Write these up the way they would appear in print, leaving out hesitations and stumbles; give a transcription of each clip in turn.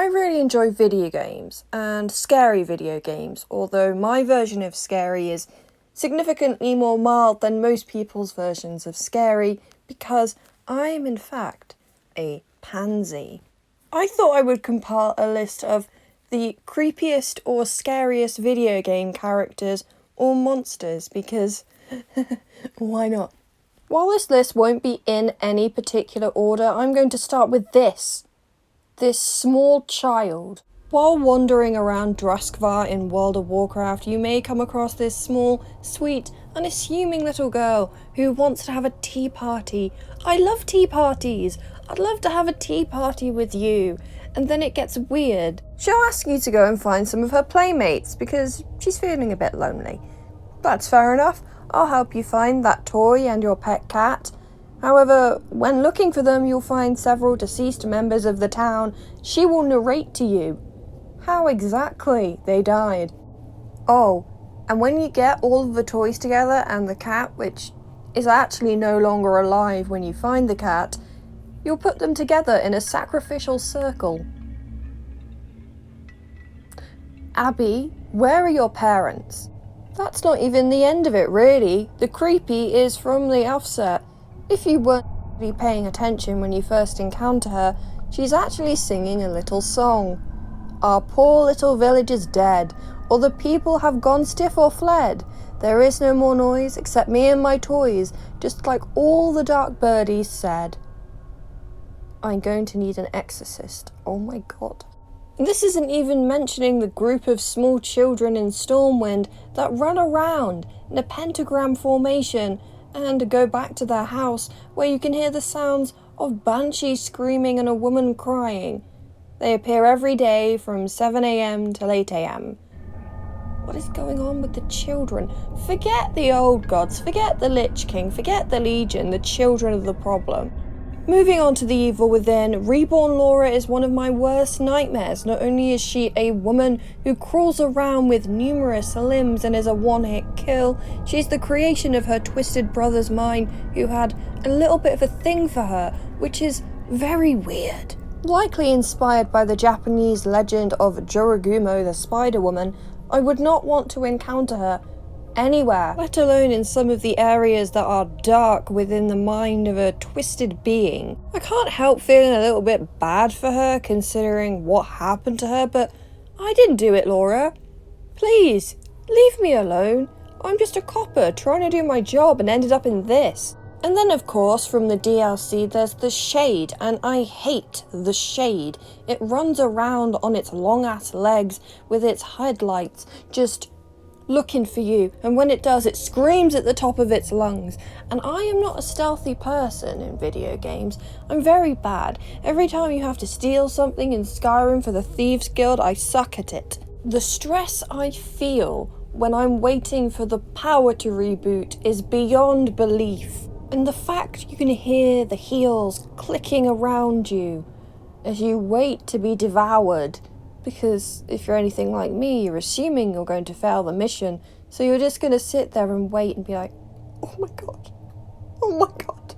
I really enjoy video games, and scary video games, although my version of scary is significantly more mild than most people's versions of scary, because I'm in fact a pansy. I thought I would compile a list of the creepiest or scariest video game characters or monsters, because why not? While this list won't be in any particular order, I'm going to start with this small child. While wandering around Druskvar in World of Warcraft, you may come across this small, sweet, unassuming little girl who wants to have a tea party. I love tea parties. I'd love to have a tea party with you. And then it gets weird. She'll ask you to go and find some of her playmates because she's feeling a bit lonely. That's fair enough. I'll help you find that toy and your pet cat. However, when looking for them, you'll find several deceased members of the town. She will narrate to you how exactly they died. Oh, and when you get all of the toys together and the cat, which is actually no longer alive when you find the cat, you'll put them together in a sacrificial circle. Abby, where are your parents? That's not even the end of it, really. The creepy is from the offset. If you weren't really paying attention when you first encounter her, she's actually singing a little song. Our poor little village is dead. All the people have gone stiff or fled. There is no more noise except me and my toys, just like all the dark birdies said. I'm going to need an exorcist. Oh my god. This isn't even mentioning the group of small children in Stormwind that run around in a pentagram formation and go back to their house where you can hear the sounds of banshees screaming and a woman crying. They appear every day from 7 AM till 8 AM. What is going on with the children? Forget the old gods, forget the Lich King, forget the Legion, the children are the problem. Moving on to the evil within, Reborn Laura is one of my worst nightmares. Not only is she a woman who crawls around with numerous limbs and is a one-hit kill, she's the creation of her twisted brother's mind who had a little bit of a thing for her, which is very weird. Likely inspired by the Japanese legend of Jorogumo the Spider-Woman, I would not want to encounter her anywhere, let alone in some of the areas that are dark within the mind of a twisted being. I can't help feeling a little bit bad for her considering what happened to her, but I didn't do it, Laura. Please, leave me alone. I'm just a copper trying to do my job and ended up in this. And then of course from the DLC there's the Shade, and I hate the Shade. It runs around on its long ass legs with its headlights just looking for you, and when it does, it screams at the top of its lungs. And I am not a stealthy person in video games. I'm very bad. Every time you have to steal something in Skyrim for the Thieves Guild, I suck at it. The stress I feel when I'm waiting for the power to reboot is beyond belief. And the fact you can hear the heels clicking around you as you wait to be devoured. Because if you're anything like me, you're assuming you're going to fail the mission, so you're just going to sit there and wait and be like, oh my god,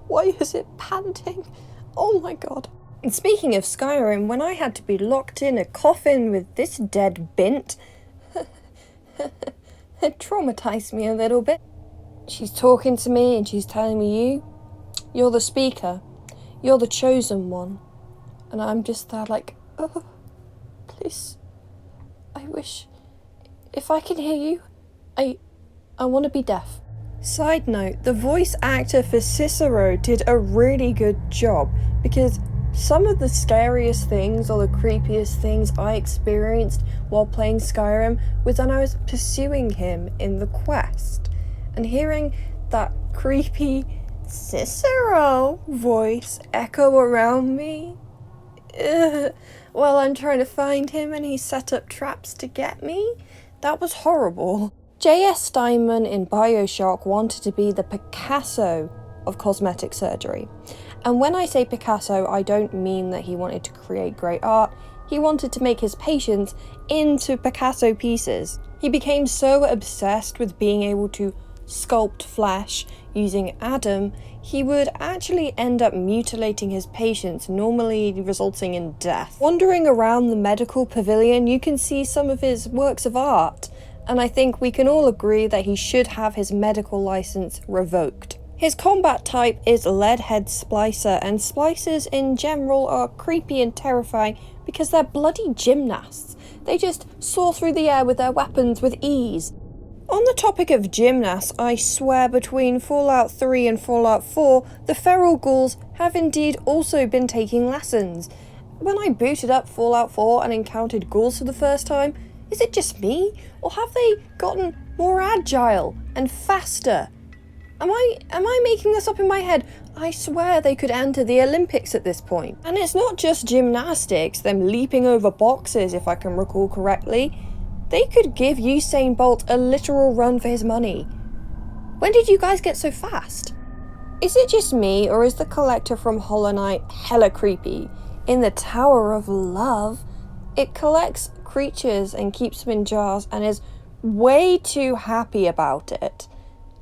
why is it panting? Oh my god. And speaking of Skyrim, when I had to be locked in a coffin with this dead bint, it traumatized me a little bit. She's talking to me and she's telling me, you're the speaker, you're the chosen one. And I'm just there like, oh, please, I wish, if I can hear you, I want to be deaf. Side note, the voice actor for Cicero did a really good job, because some of the scariest things or the creepiest things I experienced while playing Skyrim was when I was pursuing him in the quest, and hearing that creepy Cicero voice echo around me. While I'm trying to find him and he set up traps to get me? That was horrible. J.S. Steinman in BioShock wanted to be the Picasso of cosmetic surgery. And when I say Picasso, I don't mean that he wanted to create great art. He wanted to make his patients into Picasso pieces. He became so obsessed with being able to sculpt flesh using Adam, he would actually end up mutilating his patients, normally resulting in death. Wandering around the medical pavilion, you can see some of his works of art, and I think we can all agree that he should have his medical license revoked. His combat type is Leadhead Splicer, and splicers in general are creepy and terrifying because they're bloody gymnasts. They just soar through the air with their weapons with ease. On the topic of gymnasts, I swear between Fallout 3 and Fallout 4, the feral ghouls have indeed also been taking lessons. When I booted up Fallout 4 and encountered ghouls for the first time, is it just me, or have they gotten more agile and faster? Am I making this up in my head? I swear they could enter the Olympics at this point. And it's not just gymnastics, them leaping over boxes if I can recall correctly. They could give Usain Bolt a literal run for his money. When did you guys get so fast? Is it just me, or is the collector from Hollow Knight hella creepy? In the Tower of Love, it collects creatures and keeps them in jars and is way too happy about it.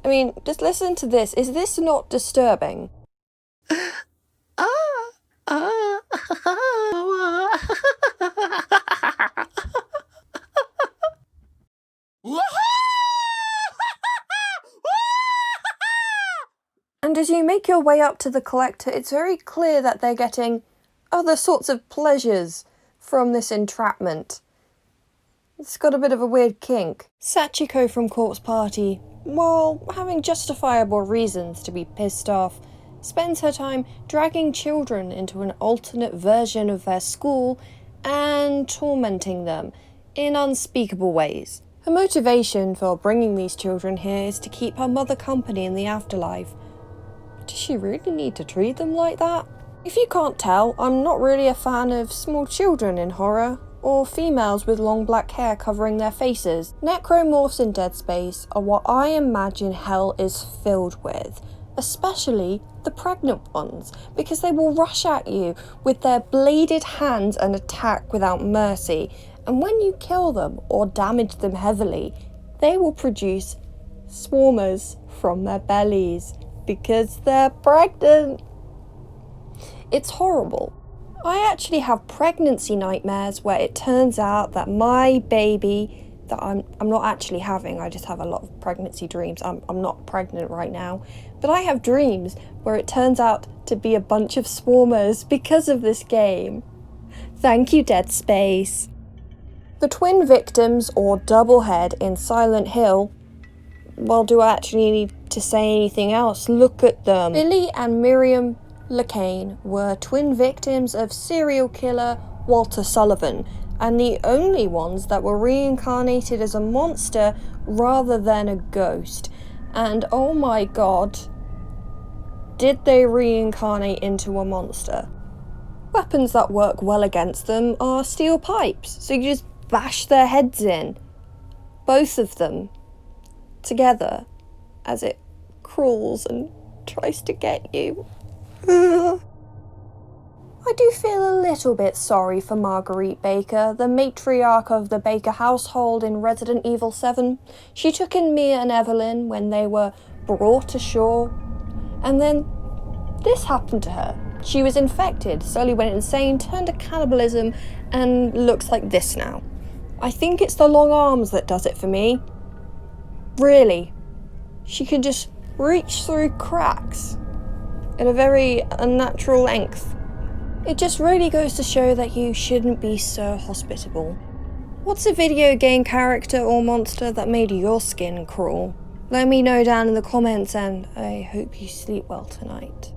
I mean, just listen to this. Is this not disturbing? And as you make your way up to the collector, it's very clear that they're getting other sorts of pleasures from this entrapment. It's got a bit of a weird kink. Sachiko from Corpse Party, while having justifiable reasons to be pissed off, spends her time dragging children into an alternate version of their school and tormenting them in unspeakable ways. Her motivation for bringing these children here is to keep her mother company in the afterlife. Does she really need to treat them like that? If you can't tell, I'm not really a fan of small children in horror, or females with long black hair covering their faces. Necromorphs in Dead Space are what I imagine hell is filled with, especially the pregnant ones, because they will rush at you with their bladed hands and attack without mercy, and when you kill them or damage them heavily, they will produce swarmers from their bellies, because they're pregnant. It's horrible. I actually have pregnancy nightmares where it turns out that my baby that I'm not actually having, I just have a lot of pregnancy dreams. I'm not pregnant right now, but I have dreams where it turns out to be a bunch of swarmers because of this game. Thank you, Dead Space. The twin victims, or double head, in Silent Hill, well, do I actually need to say anything else? Look at them. Billy and Miriam LeCain were twin victims of serial killer Walter Sullivan, and the only ones that were reincarnated as a monster rather than a ghost. And oh my god, did they reincarnate into a monster? Weapons that work well against them are steel pipes, so you just bash their heads in. Both of them together as it crawls and tries to get you. I do feel a little bit sorry for Marguerite Baker, the matriarch of the Baker household in Resident Evil 7. She took in Mia and Evelyn when they were brought ashore, and then this happened to her. She was infected, slowly went insane, turned to cannibalism, and looks like this now. I think it's the long arms that does it for me. Really. She can just reach through cracks at a very unnatural length. It just really goes to show that you shouldn't be so hospitable. What's a video game character or monster that made your skin crawl? Let me know down in the comments, and I hope you sleep well tonight.